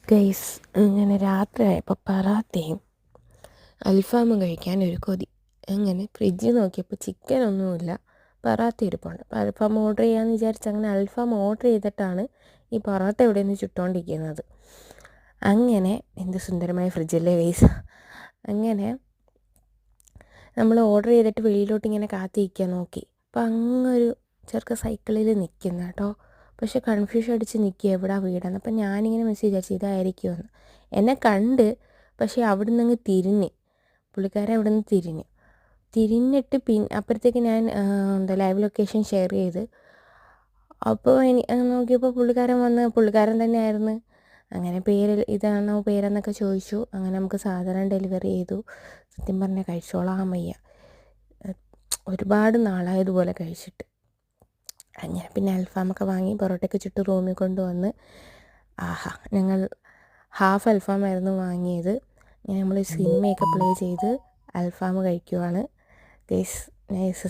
Guys അങ്ങനെ രാത്രിയായപ്പോൾ പറാത്തയും അൽഫാമും കഴിക്കാൻ ഒരു കൊതി. അങ്ങനെ ഫ്രിഡ്ജിൽ നോക്കിയപ്പോൾ ചിക്കനൊന്നുമില്ല, പറാത്ത ഇരിപ്പുണ്ട്. അപ്പോൾ അൽഫാം ഓർഡർ ചെയ്യാമെന്ന് വിചാരിച്ച് അങ്ങനെ അൽഫാം ഓർഡർ ചെയ്തിട്ടാണ് ഈ പൊറോട്ട ഇവിടെ നിന്ന് ചുട്ടുകൊണ്ടിരിക്കുന്നത്. അങ്ങനെ എന്ത് സുന്ദരമായ ഫ്രിഡ്ജല്ലേ ഗൈസ്. അങ്ങനെ നമ്മൾ ഓർഡർ ചെയ്തിട്ട് വെളിയിലോട്ട് ഇങ്ങനെ കാത്തിരിക്കാൻ നോക്കി. അപ്പോൾ അങ്ങൊരു ചെറുക്ക സൈക്കിളിൽ നിൽക്കുന്ന കേട്ടോ. പക്ഷെ കൺഫ്യൂഷൻ അടിച്ച് നിൽക്കുക എവിടാ വീടെന്ന്. അപ്പം ഞാനിങ്ങനെ മെസ്സേജ് അയച്ചു ഇതായിരിക്കുമെന്ന്. എന്നെ കണ്ട്, പക്ഷേ അവിടെ നിന്ന് അങ്ങ് തിരിഞ്ഞ്, പുള്ളിക്കാരൻ അവിടെ നിന്ന് തിരിഞ്ഞിട്ട് അപ്പോഴത്തേക്ക് ഞാൻ ലൈവ് ലൊക്കേഷൻ ഷെയർ ചെയ്ത്. അപ്പോൾ നോക്കിയപ്പോൾ പുള്ളിക്കാരൻ തന്നെയായിരുന്നു. അങ്ങനെ ഇതാണോ പേരെന്നൊക്കെ ചോദിച്ചു. അങ്ങനെ നമുക്ക് സാധനം ഡെലിവറി ചെയ്തു. സത്യം പറഞ്ഞാൽ കഴിച്ചോളാൻ വയ്യ, ഒരുപാട് നാളായതുപോലെ കഴിച്ചിട്ട്. അങ്ങനെ പിന്നെ അൽഫാമൊക്കെ വാങ്ങി പൊറോട്ടയൊക്കെ ചുട്ട് റൂമിൽ കൊണ്ടുവന്ന് ഞങ്ങൾ ഹാഫ് അൽഫാമായിരുന്നു വാങ്ങിയത്. ഇങ്ങനെ നമ്മൾ സിനിമയൊക്കെ പ്ലേ ചെയ്ത് അൽഫാം കഴിക്കുവാണ് ഗൈസ്. നൈസ്.